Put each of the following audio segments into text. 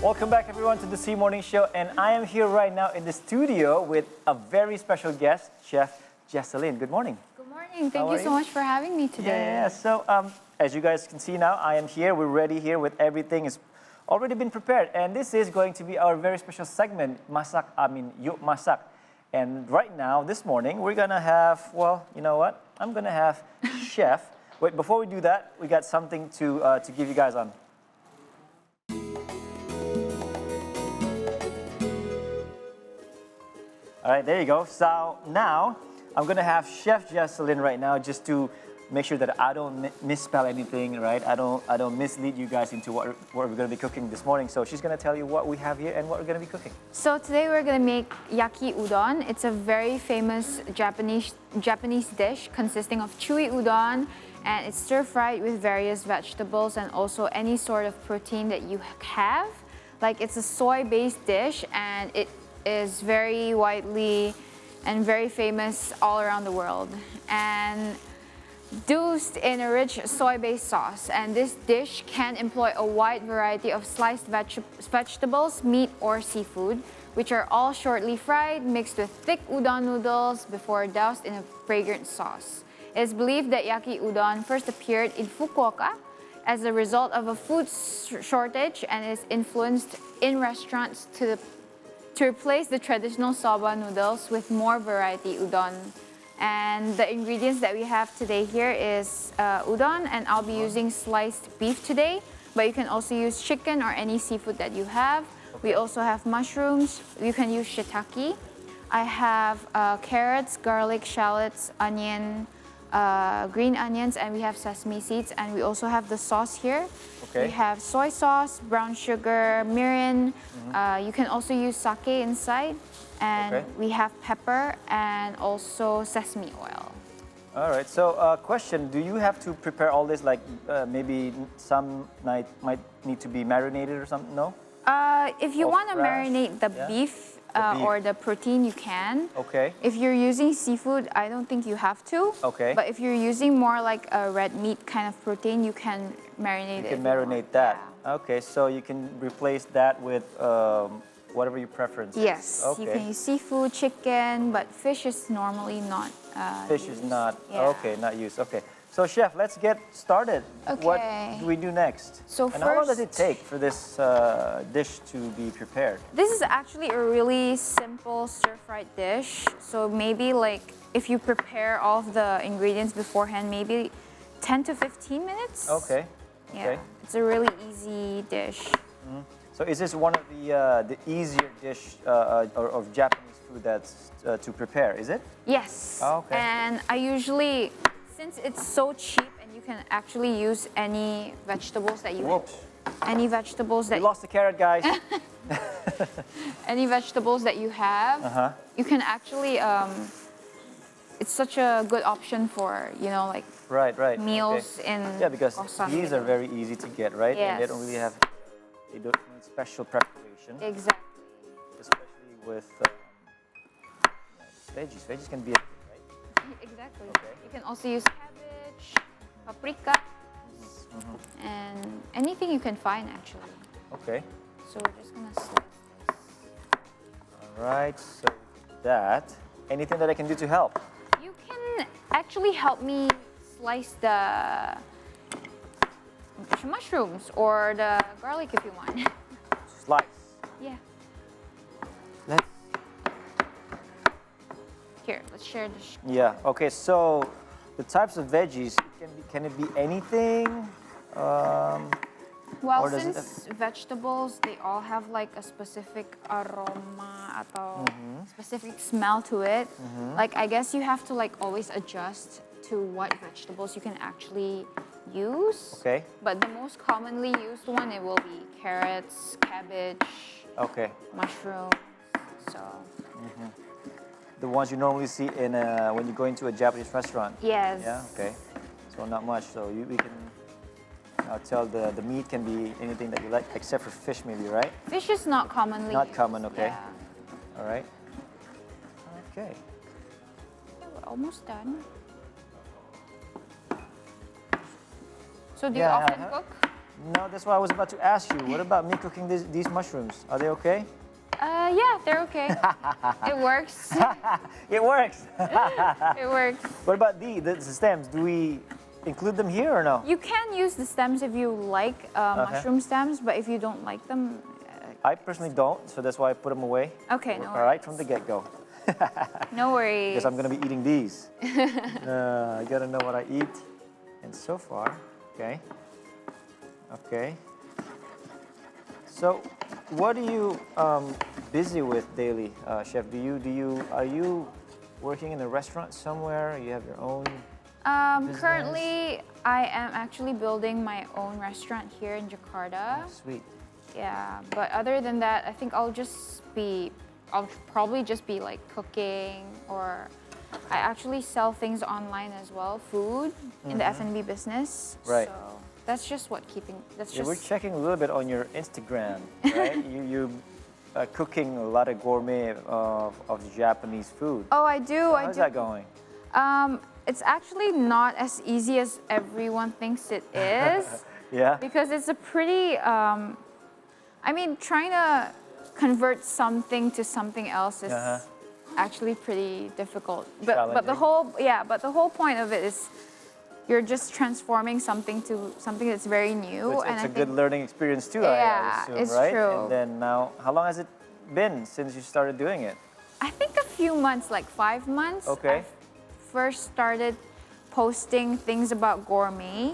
Welcome back everyone to the C Morning Show, and I am here right now in the studio with a very special guest, Chef Jesselyn. Good morning. Good morning. Thank you so much for having me today. Yeah. So as you guys can see now, I am here. We're ready here with everything. It's already been prepared, and this is going to be our very special segment, Yuk Masak. And right now, this morning, we're gonna have, well, you know what? I'm gonna have Chef. Wait, before we do that, we got something to give you guys on. All right, there you go. So now I'm gonna have Chef Jesselyn right now just to make sure that I don't misspell anything, right? I don't mislead you guys into what we're gonna be cooking this morning. So she's gonna tell you what we have here and what we're gonna be cooking. So today we're gonna make Yaki Udon. It's a very famous Japanese dish consisting of chewy udon, and it's stir-fried with various vegetables and also any sort of protein that you have. Like, it's a soy-based dish, and it is very widely and very famous all around the world, and doused in a rich soy-based sauce. And this dish can employ a wide variety of sliced vegetables, meat, or seafood, which are all shortly fried, mixed with thick udon noodles before doused in a fragrant sauce. It is believed that Yaki Udon first appeared in Fukuoka as a result of a food shortage, and is influenced in restaurants to replace the traditional soba noodles with more variety udon. And the ingredients that we have today here is udon, and I'll be using sliced beef today, but you can also use chicken or any seafood that you have. Okay. We also have mushrooms. You can use shiitake. I have carrots, garlic, shallots, onion, green onions, and we have sesame seeds. And we also have the sauce here. Okay. We have soy sauce, brown sugar, mirin. You can also use sake inside. And we have pepper and also sesame oil. All right, so question, do you have to prepare all this, like maybe some might need to be marinated or something, no? If you want to marinate the beef, or the protein, you can. Okay. If you're using seafood, I don't think you have to. Okay. But if you're using more like a red meat kind of protein, you can marinate it. You can marinate that. Yeah. Okay, so you can replace that with whatever your preference is. Yes, okay. You can use seafood, chicken, but fish is normally not Fish used. Is not, okay, not used, okay. So Chef, let's get started. Okay. What do we do next? So and how long does it take for this dish to be prepared? This is actually a really simple stir-fried dish. So maybe like if you prepare all of the ingredients beforehand, maybe 10 to 15 minutes. Okay. Yeah, it's a really easy dish. Mm-hmm. So is this one of the easier dish of Japanese food that's to prepare, is it? Yes. Oh, okay. And I usually, since it's so cheap and you can actually use any vegetables that you Whoops. Any vegetables that you lost the carrot, guys. Any vegetables that you have, you can actually it's such a good option for, you know, like meals in because these are very easy to get, right? Yes. And they don't really have, they don't need special preparation. Exactly. Especially with veggies. Veggies can be anything, right? Exactly. Okay. You can also use cabbage, paprika, and anything you can find actually. Okay. So we're just gonna slice this. All right. So that. Anything that I can do to help? You can actually help me slice the mushrooms or the garlic if you want. Slice. Yeah. Let's. Here, let's share this. Yeah. Okay. So the types of veggies can it be anything? Well, since vegetables, they all have like a specific aroma atau specific smell to it. Like, I guess you have to like always adjust to what vegetables you can actually use. Okay. But the most commonly used one, it will be carrots, cabbage, mushrooms. So. The ones you normally see in when you go into a Japanese restaurant. Yes. Yeah. Okay. So not much. So we can now tell the meat can be anything that you like, except for fish, maybe, right? Fish is not commonly. Not used. common. Okay. Yeah. All right. Okay. Yeah, we're almost done. So do you often cook? No, that's what I was about to ask you. What about me cooking these mushrooms? Are they okay? Yeah, they're okay. It works. It works. It works. What about the stems? Do we include them here or no? You can use the stems if you like mushroom stems, but if you don't like them, I personally don't, so that's why I put them away. okay, no All worries. right, from the get-go. No worries. Because I'm gonna be eating these. I gotta know what I eat. And so far, okay. Okay. So, what are you busy with daily, Chef? Are you working in a restaurant somewhere? You have your own business? Currently, I am actually building my own restaurant here in Jakarta. Sweet. Yeah, but other than that, I think I'll probably just be like cooking, or I actually sell things online as well, food in the F&B business. Right. So that's just Yeah, we're checking a little bit on your Instagram, right? you cooking a lot of gourmet of Japanese food. Oh, I do. So how's that going? It's actually not as easy as everyone thinks it is. Yeah. Because it's a pretty, trying to convert something to something else is actually pretty difficult. But the whole point of it is you're just transforming something to something that's very new. It's a good learning experience too, Yeah, I assume, it's right? true. And then now, how long has it been since you started doing it? I think a few months, like 5 months. Okay. I first started posting things about gourmet,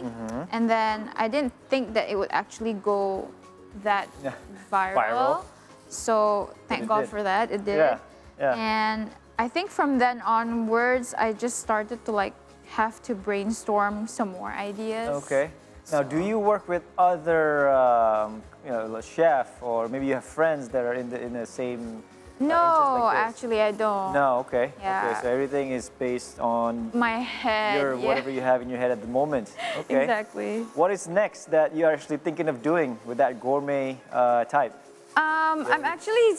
and then I didn't think that it would actually go that viral. So thank God for that, it did. Yeah. Yeah. And I think from then onwards, I just started to like have to brainstorm some more ideas. Okay. Now, do you work with other, chef, or maybe you have friends that are in the same? No, interest like this? actually, I don't. No. Okay. Yeah. Okay. So everything is based on My head. whatever you have in your head at the moment. Okay. Exactly. What is next that you're actually thinking of doing with that gourmet type? I'm actually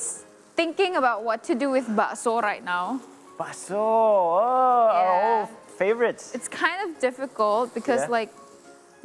thinking about what to do with bakso right now. Baso. Oh, our Yeah. old favorites. It's kind of difficult because Yeah. like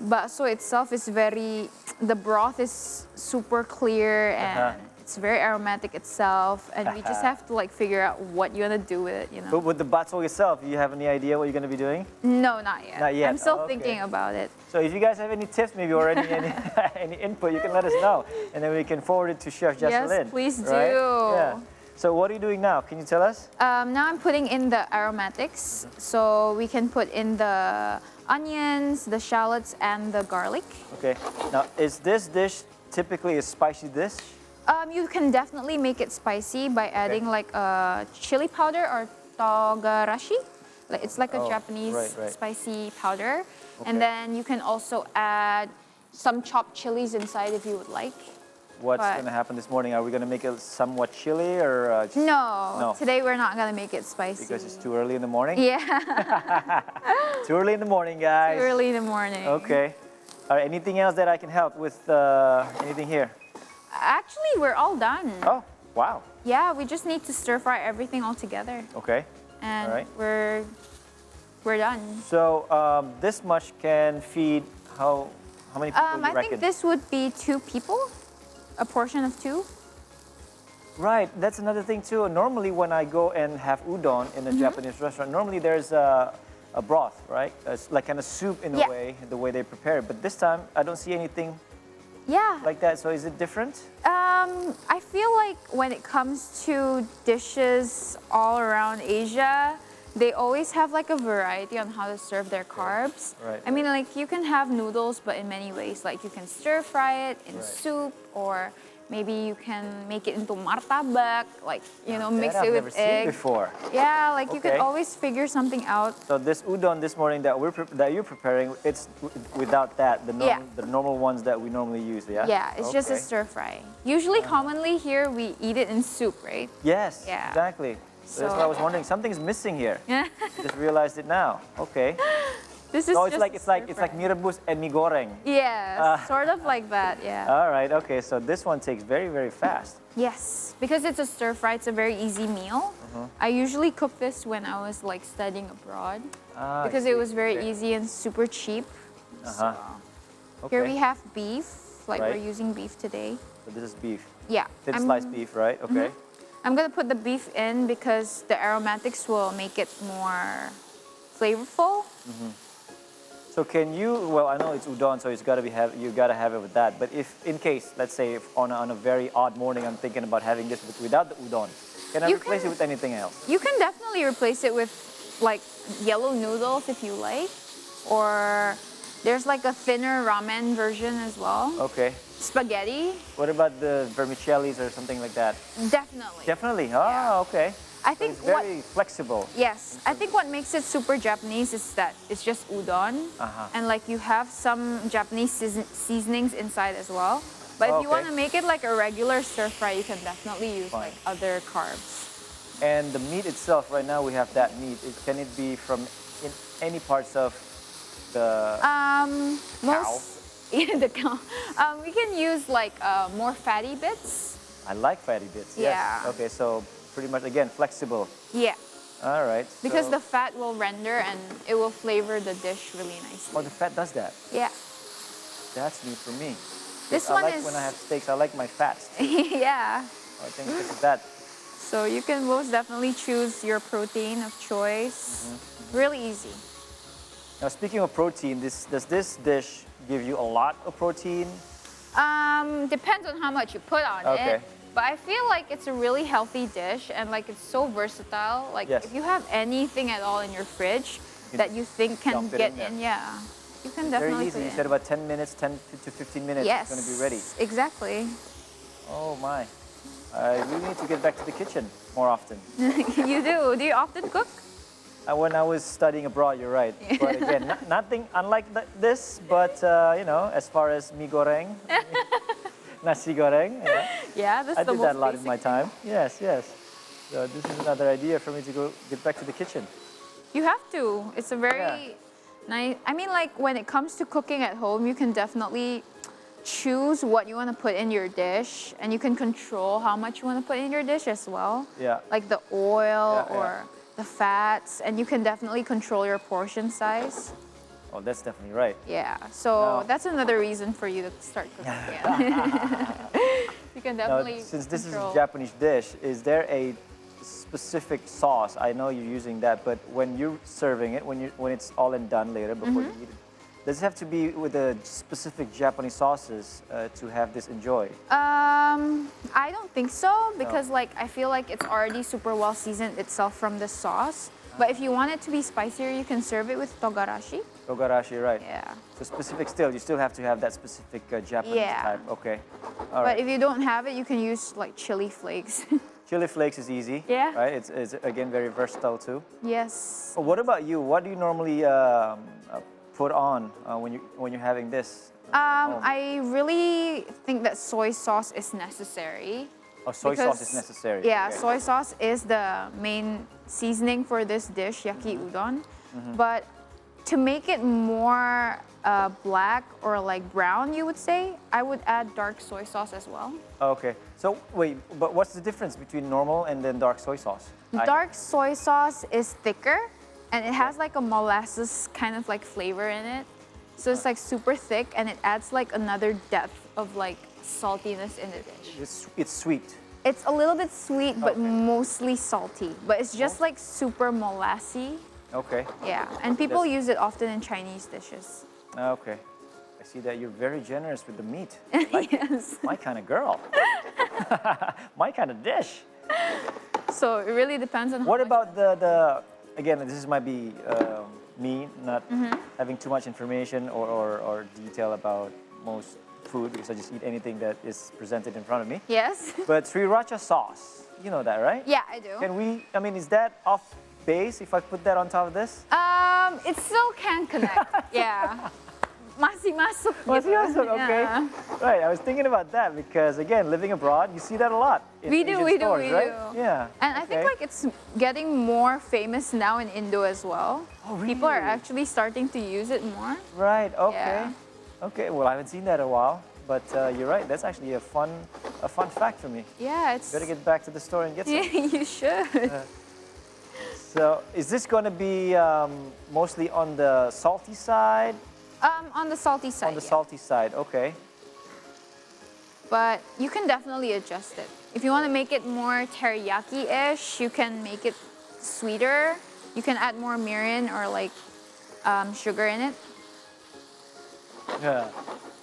bakso itself is the broth is super clear and it's very aromatic itself, and we just have to like figure out what you want to do with it, you know. But with the baso itself, do you have any idea what you're going to be doing? No, not yet. Not yet. I'm still Oh, okay. thinking about it. So if you guys have any tips, maybe or any input, you can let us know, and then we can forward it to Chef Jesselyn. Yes, please do. Right? Yeah. So what are you doing now? Can you tell us? Now I'm putting in the aromatics, so we can put in the onions, the shallots, and the garlic. Okay. Now, is this dish typically a spicy dish? You can definitely make it spicy by adding like a chili powder or togarashi. It's like a Japanese right. spicy powder. Okay. And then you can also add some chopped chilies inside if you would like. What's going to happen this morning? Are we going to make it somewhat chilly or just No, today we're not gonna make it spicy. because it's too early in the morning? Yeah, Too early in the morning, guys. too early in the morning. Okay. All right. Anything else that I can help with? Anything here? Actually, we're all done. Oh, wow. Yeah, we just need to stir fry everything all together, Okay. and All right. we're done. So this much can feed how many people you I reckon? think this would be 2 people, a portion of 2. Right, that's another thing too. Normally when I go and have udon in a Japanese restaurant, normally there's a broth, right? It's like kind of soup in a Yeah. way, the way they prepare it. But this time I don't see anything Yeah. like that. So is it different? I feel like when it comes to dishes all around Asia, they always have like a variety on how to serve their carbs. Right. I mean, like you can have noodles, but in many ways. Like you can stir fry it in Right. soup, or maybe you can make it into martabak, like, mix That it I've with never seen egg. before. Yeah, like you Okay. can always figure something out. So this udon this morning that that you're preparing, it's without that, the normal ones that we normally use, yeah? Yeah, it's just a Okay. stir fry. Usually, commonly here, we eat it in soup, right? Yes, Yeah. exactly. So that's So- why I was wondering, something's missing here. Yeah. Just realized it now. Okay. This is So it's just like a it's like stir fry. mie rebus and mie goreng. Yes, sort of like that, yeah. All right. Okay. So this one takes very, very fast. Yes, because it's a stir fry, it's a very easy meal. I usually cook this when I was like studying abroad Ah, I because see. it was very Okay. easy and super cheap. So, Here Okay. we have beef, like Right. we're using beef today. So this is beef. Yeah. Thin sliced beef, right? Okay. I'm gonna put the beef in because the aromatics will make it more flavorful. So can you? Well, I know it's udon, so you gotta have it with that. But if, in case, let's say, if on a very odd morning, I'm thinking about having this without the udon, can I You replace can- it with anything else? You can definitely replace it with like yellow noodles if you like, or there's like a thinner ramen version as well. Okay. Spaghetti, What about the vermicellis or something like that? definitely. Definitely. Ah, okay. I So think it's very flexible. Yes, I think what makes it super Japanese is that it's just udon, and like you have some Japanese seasonings inside as well. But if you Okay. want to make it like a regular stir fry, you can definitely use Fine. like other carbs. And the meat itself, right now we have that meat. Can it be from in any parts of the Most yeah, the cow. We can use like more fatty bits. I like fatty bits. Yes. Yeah. Okay, so pretty much again flexible. Yeah, All right. because so- the fat will render and it will flavor the dish really oh, nicely. the fat does that. Yeah. That's new for me. This I one like is when I have steaks. I like my fats. yeah. I think this is that. So you can most definitely choose your protein of choice. Really easy. Now speaking of protein, does this dish give you a lot of protein? Depends on how much you put on Okay. it. But I feel like it's a really healthy dish and like it's so versatile. Like Yes. if you have anything at all in your fridge can that you think can dump it get in there. in, yeah, you can Very definitely easy. put You it said in. about 10 minutes, 10 to 15 minutes. Yes, It's going to be ready. exactly. Oh my. I really need to get back to the kitchen more often. You do. Do you often cook? When I was studying abroad, you're right. But again, nothing unlike this, but you know, as far as mi goreng, nasi goreng, yeah, Yeah, that's I the did most that a lot in basic my thing. time. Yes, yes. So this is another idea for me to go get back to the kitchen. You have to. It's a very nice. I mean, like when it comes to cooking at home, you can definitely choose what you want to put in your dish, and you can control how much you want to put in your dish as well. Yeah. Like the oil Yeah, or yeah. the fats, and you can definitely control your portion size. Oh, that's definitely right. Yeah. So Now- that's another reason for you to start cooking again. You can Now, definitely since this is a control. Japanese dish, is there a specific sauce? I know you're using that, but when you're serving it, when it's all and done later before you eat it, does it have to be with a specific Japanese sauces to have this enjoyed? I don't think so because like I feel like it's already super well seasoned itself from the sauce. But if you want it to be spicier, you can serve it with togarashi. Togarashi, right? Yeah. So specific still, you still have to have that specific Japanese Yeah. type. Okay. All But right. if you don't have it, you can use like chili flakes. Chili flakes is easy. Yeah. Right? It's again very versatile too. Yes. But what about you? What do you normally put on when you're having this? I really think that soy sauce is necessary. Oh, soy sauce is because- necessary. Yeah, Okay. soy sauce is the main seasoning for this dish, Yaki Udon. But to make it more black or like brown, you would say, I would add dark soy sauce as well. Okay. So wait, but what's the difference between normal and then dark soy sauce? Dark soy sauce is thicker and it has like a molasses kind of like flavor in it. So it's like super thick and it adds like another depth of like saltiness in the dish. It's sweet. It's a little bit sweet, but Okay. mostly salty. But it's just like super molassy. Okay. Yeah, and people That's- use it often in Chinese dishes. Okay. I see that you're very generous with the meat. Like Yes. my kind of girl. My kind of dish. So it really depends on What how much- about the again, this might be me not Mm-hmm. having too much information or detail about most food because I just eat anything that is presented in front of me. Yes. But sriracha sauce, you know that, right? Yeah, I do. I mean, is that off base if I put that on top of this? It still can connect. Yeah. Masih masuk. Masih gitu. masuk, okay. Yeah. Right, I was thinking about that because again, living abroad, you see that a lot in We do, Asian we do, stores, we right? do. Yeah. And I think okay. like it's getting more famous now in Indo as well. Oh, People are really? actually starting to use it more. Right. Okay. Yeah. Okay. Well, I haven't seen that in a while, but you're right. That's actually a fun fact for me. Yeah, it's. Better get back to the store and get some. You should. So, is this going to be mostly on the salty side? On the salty side. On the yeah. salty side, okay. But you can definitely adjust it. If you want to make it more teriyaki-ish, you can make it sweeter. You can add more mirin or like sugar in it. Yeah.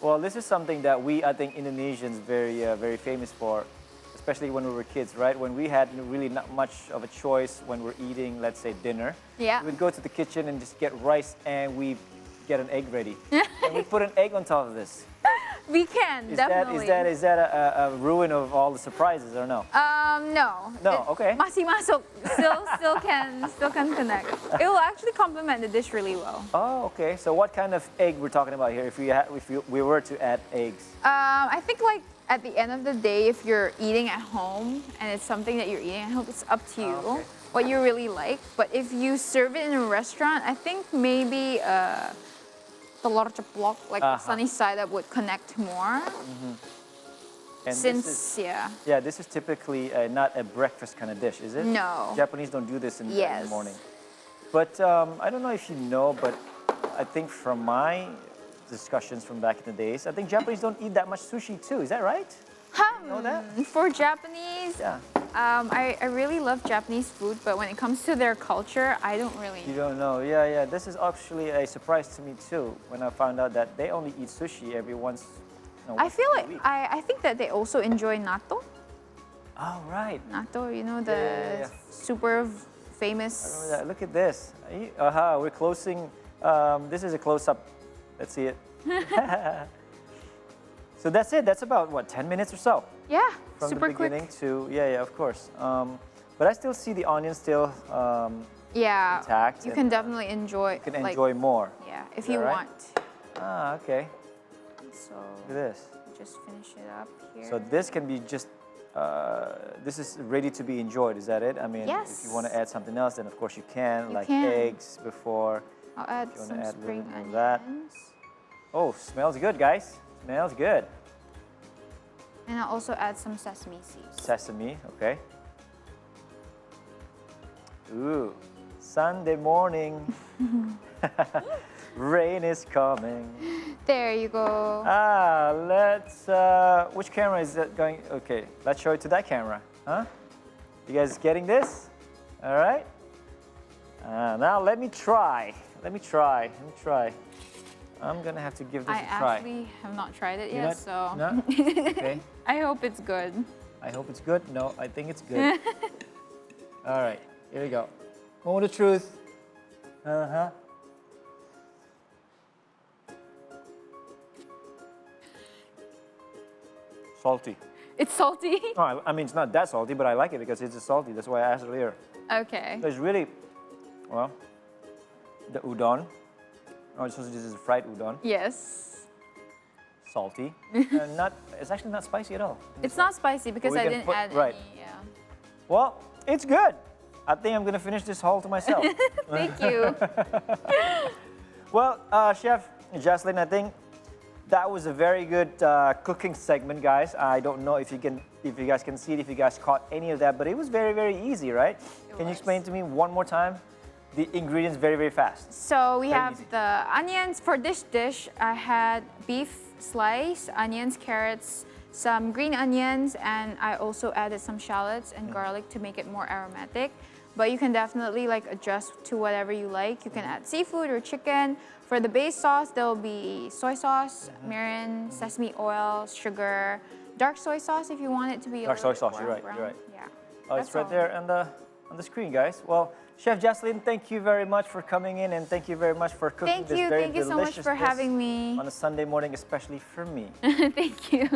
Well, this is something that we, I think, Indonesians very famous for, especially when we were kids, right? When we had really not much of a choice when we're eating, let's say, dinner. Yeah. We would go to the kitchen and just get rice and we get an egg ready. And we put an egg on top of this. We can, definitely. Is that a ruin of all the surprises or no? No. No, okay. Masih masuk. Still can connect. It will actually complement the dish really well. Oh, okay. So what kind of egg we're talking about here? If we were to add eggs? I think like at the end of the day, if you're eating at home and it's something that you're eating at home, it's up to you okay. what you really like. But if you serve it in a restaurant, I think maybe telur ceplok, like sunny side up, would connect more. And this is typically not a breakfast kind of dish, is it? No. Japanese don't do this in the morning. But I don't know if you know, but I think from my discussions from back in the days, I think Japanese don't eat that much sushi too. Is that right? You know that? For Japanese, Yeah. I really love Japanese food, but when it comes to their culture, I don't really You know. don't know. Yeah. This is actually a surprise to me too when I found out that they only eat sushi every once. I feel a like week. I think that they also enjoy natto. Oh right. Natto, you know, the Yeah. super famous. I remember that. Look at this. We're closing. This is a close-up. Let's see it. So that's it. That's about, what, 10 minutes or so? Yeah, From super the beginning quick. to, yeah, of course. But I still see the onion still Yeah, intact. you can definitely enjoy. You can enjoy more. Yeah, if Is that you right? want. Okay. So Look at this. just finish it up here. So this can be just, this is ready to be enjoyed. Is that it? I mean, Yes. if you want to add something else, then of course you can, You like can. eggs before. I'll add you wanna some add a little spring bit of onions. that. Oh, smells good, guys. Smells good. And I'll also add some sesame seeds. Sesame, okay. Ooh, Sunday morning. Rain is coming. There you go. Let's, which camera is that going? Okay, let's show it to that camera, huh? You guys getting this? All right. Now let me try. I'm gonna have to give this I a try. actually have not tried it You're yet, not- so No? Okay. I hope it's good. I hope it's good. No, I think it's good. All right, here we go. Moment of truth. Salty. It's salty. Oh, I mean, it's not that salty, but I like it because it's salty. That's why I asked earlier. Okay. So it's really, well, the udon. Oh, so this is fried udon. Yes. Salty. It's actually not spicy at all. It's not spicy because we I can didn't put- add right. any. Yeah. Well, it's good. I think I'm gonna finish this whole to myself. Thank you. Well, Chef Jesselyn, I think that was a very good cooking segment, guys. I don't know if you guys can see it, if you guys caught any of that, but it was very easy, right? Can you explain to me one more time the ingredients very fast? So we Very have easy. the onions. For this dish, I had beef slice, onions, carrots, some green onions, and I also added some shallots and garlic to make it more aromatic. But you can definitely like adjust to whatever you like. You can add seafood or chicken. For the base sauce, there will be soy sauce, mirin, sesame oil, sugar, dark soy sauce if you want it to be Dark a soy little sauce, bit you're right, brown. you're right. Yeah. Oh, it's That's right all. there on the screen, guys. Well, Chef Jesselyn, thank you very much for coming in, and thank you very much for cooking Thank this you. very Thank you so much delicious for dish having me. on a Sunday morning, especially for me. Thank you.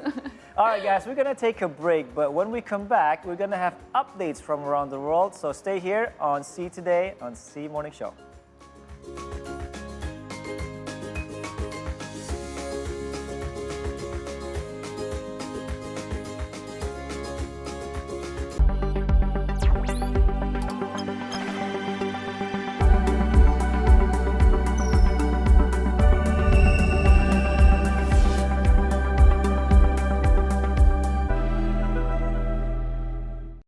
All right, guys, we're gonna take a break, but when we come back, we're gonna have updates from around the world. So stay here on See Today on See Morning Show.